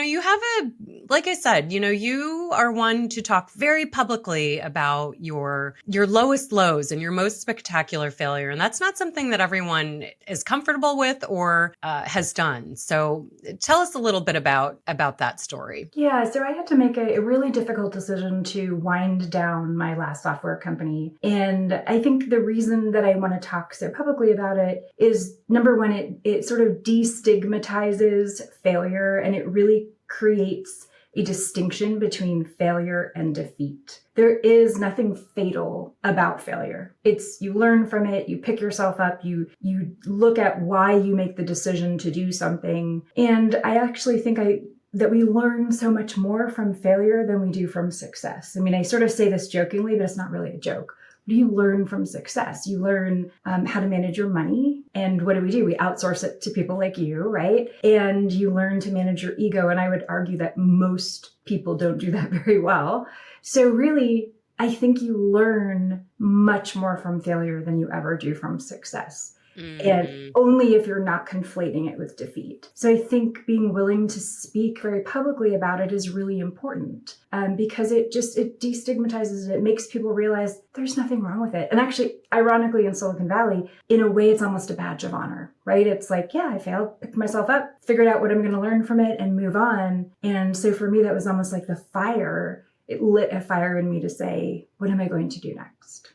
You have like I said, you are one to talk very publicly about your lowest lows and your most spectacular failure. And that's not something that everyone is comfortable with or has done. So tell us a little bit about that story. Yeah, so I had to make a really difficult decision to wind down my last software company. And I think the reason that I want to talk so publicly about it is, number one, it sort of destigmatizes failure, and it really creates a distinction between failure and defeat. There is nothing fatal about failure. It's you learn from it, you pick yourself up, you look at why you make the decision to do something. And I actually think that we learn so much more from failure than we do from success. I mean, I sort of say this jokingly, but it's not really a joke. What do you learn from success? You learn how to manage your money. And what do? We outsource it to people like you, right? And you learn to manage your ego. And I would argue that most people don't do that very well. So really, I think you learn much more from failure than you ever do from success. And only if you're not conflating it with defeat. So I think being willing to speak very publicly about it is really important because it destigmatizes it. It makes people realize there's nothing wrong with it. And actually, ironically, in Silicon Valley, in a way, it's almost a badge of honor, right? It's like, yeah, I failed, picked myself up, figured out what I'm going to learn from it and move on. And so for me, that was almost like the fire. It lit a fire in me to say, what am I going to do next?